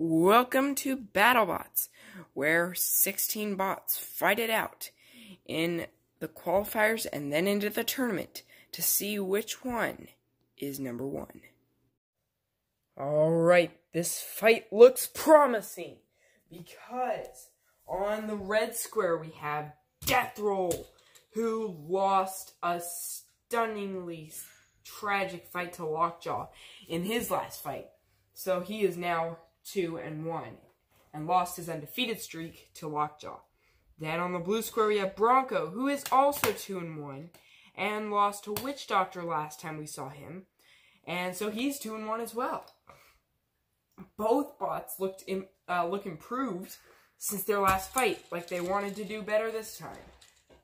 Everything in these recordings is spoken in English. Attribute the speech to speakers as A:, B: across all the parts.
A: Welcome to Battlebots, where 16 bots fight it out in the qualifiers and then into the tournament to see which one is number one. Alright, this fight looks promising because on the red square we have Deathroll, who lost a stunningly tragic fight to Lockjaw in his last fight. So he is now 2-1 and lost his undefeated streak to Lockjaw. Then on the blue square we have Bronco, who is also 2-1 and lost to Witch Doctor last time we saw him, and so he's 2-1 as well. Both bots look improved since their last fight, like they wanted to do better this time.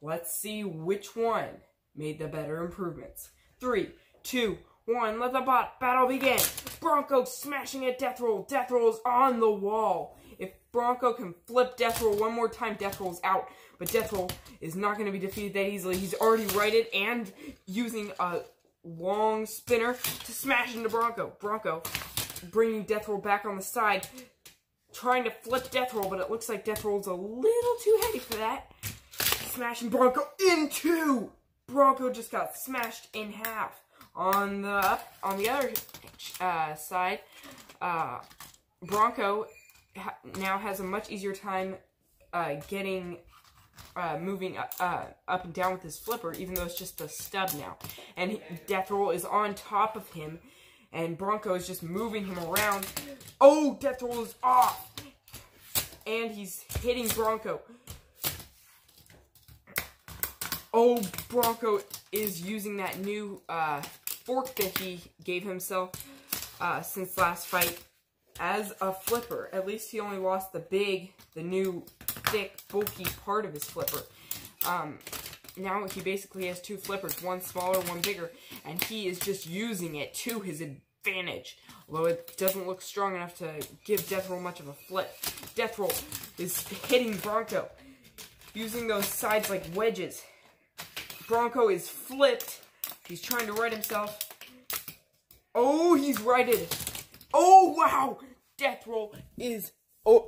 A: Let's see which one made the better improvements. 3, 2, 1, let the bot battle begin. Bronco smashing at Deathroll. Deathroll is on the wall. If Bronco can flip Deathroll one more time, Deathroll's out. But Deathroll is not going to be defeated that easily. He's already righted and using a long spinner to smash into Bronco. Bronco bringing Deathroll back on the side, trying to flip Deathroll, but it looks like Deathroll's a little too heavy for that. Smashing Bronco in two. Bronco just got smashed in half. On the other side, Bronco now has a much easier time moving up and down with his flipper, even though it's just a stub now. And Deathroll is on top of him, and Bronco is just moving him around. Oh, Deathroll is off! And he's hitting Bronco. Oh, Bronco is using that new fork that he gave himself since last fight as a flipper. At least he only lost the new thick, bulky part of his flipper. Now he basically has two flippers, one smaller, one bigger, and he is just using it to his advantage. Although it doesn't look strong enough to give Deathroll much of a flip. Deathroll is hitting Bronco, using those sides like wedges. Bronco is flipped. He's trying to right himself. Oh, he's righted. Oh, wow! Deathroll is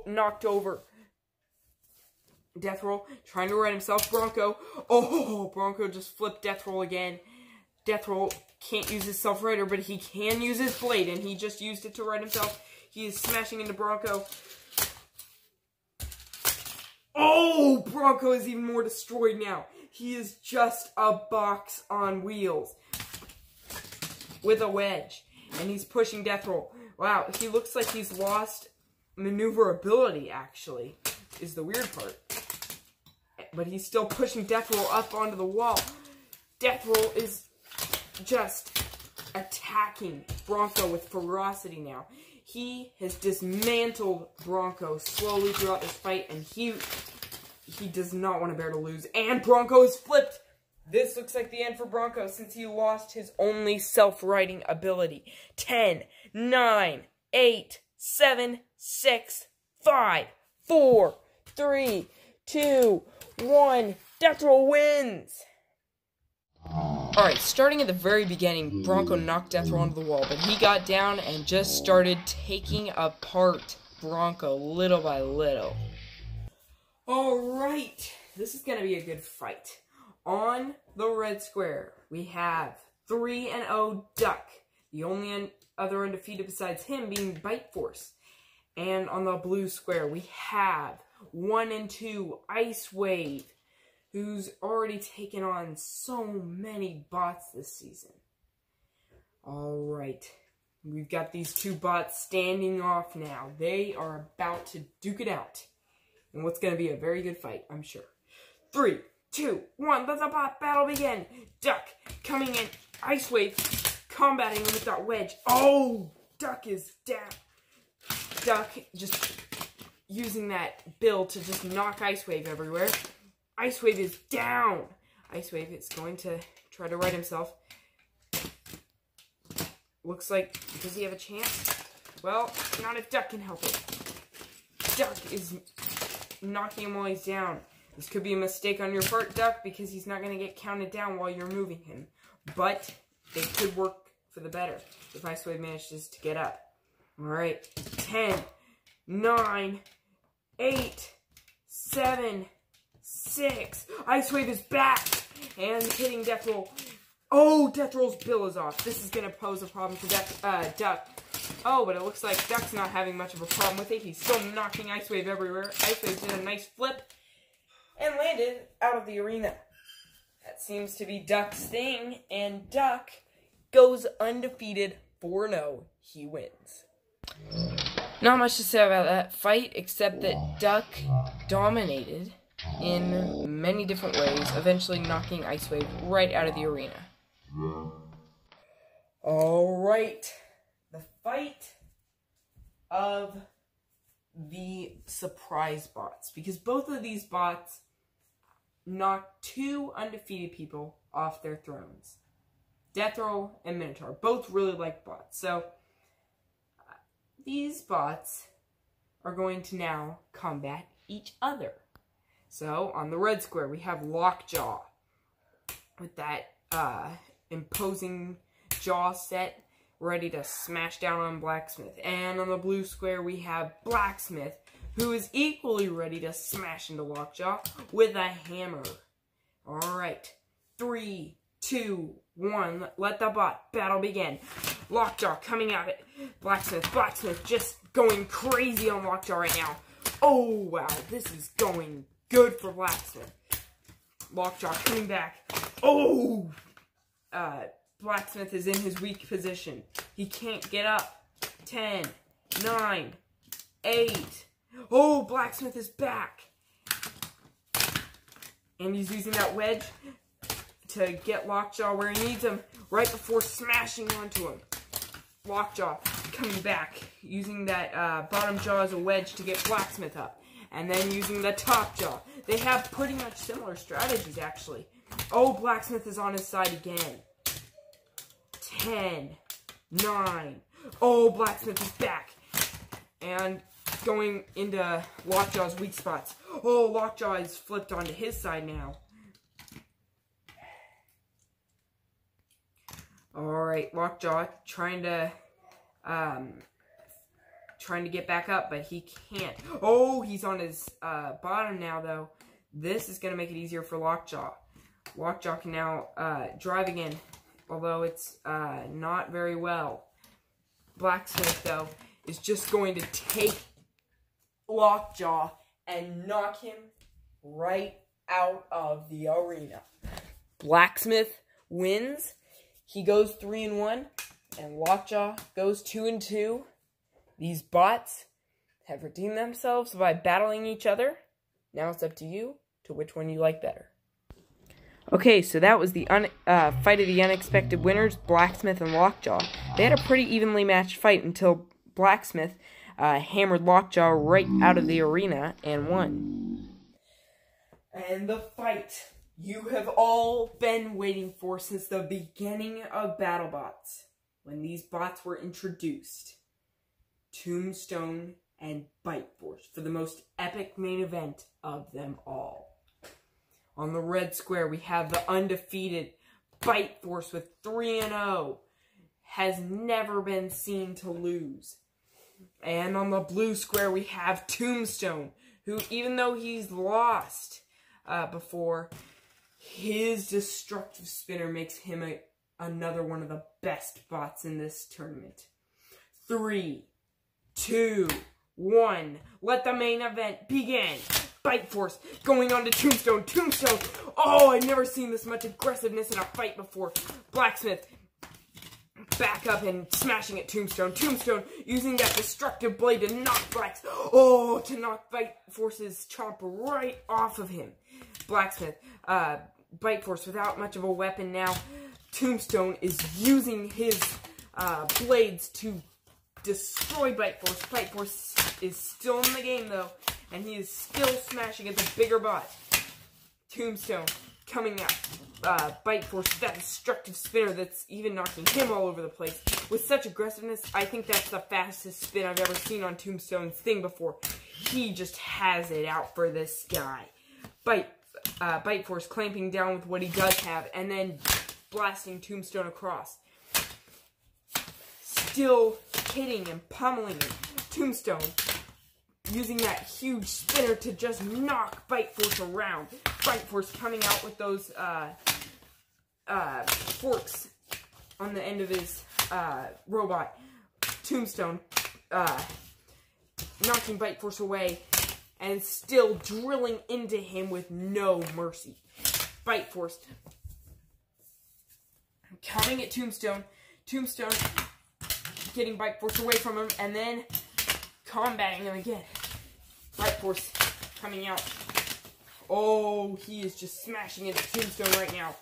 A: knocked over. Deathroll trying to right himself. Bronco. Oh, Bronco just flipped Deathroll again. Deathroll can't use his self-righter, but he can use his blade, and he just used it to right himself. He is smashing into Bronco. Oh, Bronco is even more destroyed now. He is just a box on wheels with a wedge, and he's pushing Deathroll. Wow, he looks like he's lost maneuverability, actually, is the weird part. But he's still pushing Deathroll up onto the wall. Deathroll is just attacking Bronco with ferocity now. He has dismantled Bronco slowly throughout this fight, and he does not want to bear to lose. And Bronco is flipped. This looks like the end for Bronco since he lost his only self-righting ability. 10, 9, 8, 7, 6, 5, 4, 3, 2, 1. Deathroll wins! Alright, starting at the very beginning, Bronco knocked Deathroll onto the wall, but he got down and just started taking apart Bronco little by little. Alright, this is going to be a good fight. On the red square, we have 3-0 Duck, the only other undefeated besides him being Bite Force. And on the blue square, we have 1-2 Icewave, who's already taken on so many bots this season. Alright, we've got these two bots standing off now. They are about to duke it out. And what's going to be a very good fight, I'm sure. 3, 2, 1, let the bot battle begin. Duck coming in. Icewave combating with that wedge. Oh, Duck is down. Duck just using that bill to just knock Icewave everywhere. Icewave is down. Icewave is going to try to right himself. Looks like, does he have a chance? Well, not if Duck can help it. Duck is knocking him while he's down. This could be a mistake on your part, Duck, because he's not going to get counted down while you're moving him. But it could work for the better if Icewave manages to get up. Alright, 10, 9, 8, 7, 6. Icewave is back and hitting Deathroll. Oh, Deathroll's bill is off. This is going to pose a problem for Duck. Oh, but it looks like Duck's not having much of a problem with it. He's still knocking Icewave everywhere. Icewave did a nice flip and landed out of the arena. That seems to be Duck's thing, and Duck goes undefeated 4-0. He wins. Not much to say about that fight, except that Duck dominated in many different ways, eventually knocking Icewave right out of the arena. Alright, the fight of the surprise bots, because both of these bots knocked 2 undefeated people off their thrones. Deathroll and Minotaur, both really like bots. So, these bots are going to now combat each other. So, on the red square, we have Lockjaw with that imposing jaw set, ready to smash down on Blacksmith. And on the blue square, we have Blacksmith, who is equally ready to smash into Lockjaw with a hammer. Alright, 3, 2, 1, let the bot battle begin. Lockjaw coming at it. Blacksmith just going crazy on Lockjaw right now. Oh, wow, this is going good for Blacksmith. Lockjaw coming back. Oh! Blacksmith is in his weak position. He can't get up. 10, 9, 8. Oh, Blacksmith is back. And he's using that wedge to get Lockjaw where he needs him, right before smashing onto him. Lockjaw coming back, using that bottom jaw as a wedge to get Blacksmith up. And then using the top jaw. They have pretty much similar strategies, actually. Oh, Blacksmith is on his side again. 10, 9. Oh, Blacksmith is back. And going into Lockjaw's weak spots. Oh, Lockjaw is flipped onto his side now. Alright, Lockjaw trying to get back up, but he can't. Oh, he's on his bottom now, though. This is going to make it easier for Lockjaw. Lockjaw can now drive again, although it's not very well. Blacksmith, though, is just going to take Lockjaw and knock him right out of the arena. Blacksmith wins. He goes 3-1, and Lockjaw goes 2-2. These bots have redeemed themselves by battling each other. Now it's up to you to which one you like better. Okay, so that was the fight of the unexpected winners, Blacksmith and Lockjaw. They had a pretty evenly matched fight until Blacksmith hammered Lockjaw right out of the arena and won. And the fight you have all been waiting for since the beginning of Battlebots, when these bots were introduced. Tombstone and Bite Force for the most epic main event of them all. On the red square, we have the undefeated Bite Force with 3-0. Has never been seen to lose. And on the blue square, we have Tombstone, who, even though he's lost before, his destructive spinner makes him another one of the best bots in this tournament. 3, 2, 1. Let the main event begin. Bite Force going on to Tombstone. Tombstone. Oh, I've never seen this much aggressiveness in a fight before. Blacksmith back up and smashing at Tombstone. Tombstone using that destructive blade to knock to knock Bite Force's chomp right off of him. Blacksmith, Bite Force without much of a weapon now. Tombstone is using his blades to destroy Bite Force. Bite Force is still in the game, though, and he is still smashing at the bigger bot. Tombstone coming out. Bite Force, that destructive spinner that's even knocking him all over the place. With such aggressiveness, I think that's the fastest spin I've ever seen on Tombstone's thing before. He just has it out for this guy. Bite Force clamping down with what he does have, and then blasting Tombstone across. Still hitting and pummeling him. Tombstone using that huge spinner to just knock Bite Force around. Bite Force coming out with those forks on the end of his robot. Tombstone knocking Bite Force away and still drilling into him with no mercy. Bite Force coming at Tombstone. Tombstone getting Bite Force away from him and then combating him again. Bite Force coming out. Oh, he is just smashing into Tombstone right now.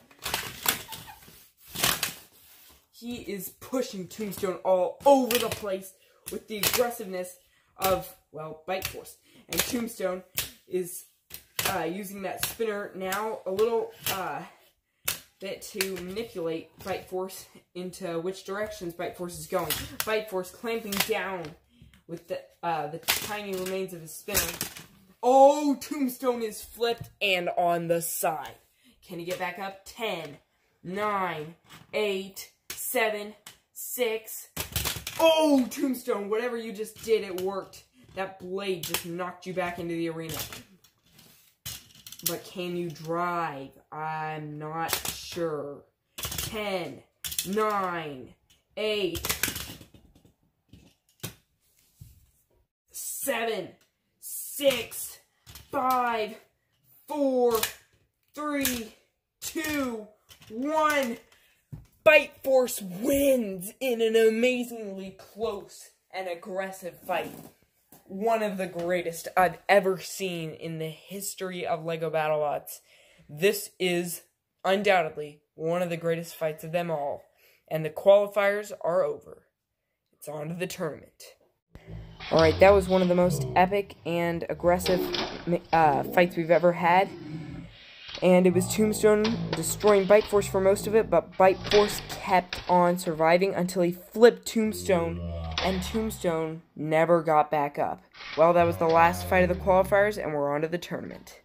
A: He is pushing Tombstone all over the place with the aggressiveness of, well, Bite Force. And Tombstone is using that spinner now a little bit to manipulate Bite Force into which directions Bite Force is going. Bite Force clamping down with the tiny remains of his spinner. Oh, Tombstone is flipped and on the side. Can he get back up? 10, 9, 8, 7, 6. Oh, Tombstone, whatever you just did, it worked. That blade just knocked you back into the arena. But can you drive? I'm not sure. 10, 9, 8, 7, 6, 5, 4, 3, 2, 1. Bite Force wins in an amazingly close and aggressive fight. One of the greatest I've ever seen in the history of LEGO Battlebots. This is undoubtedly one of the greatest fights of them all. And the qualifiers are over. It's on to the tournament. Alright, that was one of the most epic and aggressive fights we've ever had. And it was Tombstone destroying Bite Force for most of it, but Bite Force kept on surviving until he flipped Tombstone, and Tombstone never got back up. Well, that was the last fight of the qualifiers, and we're on to the tournament.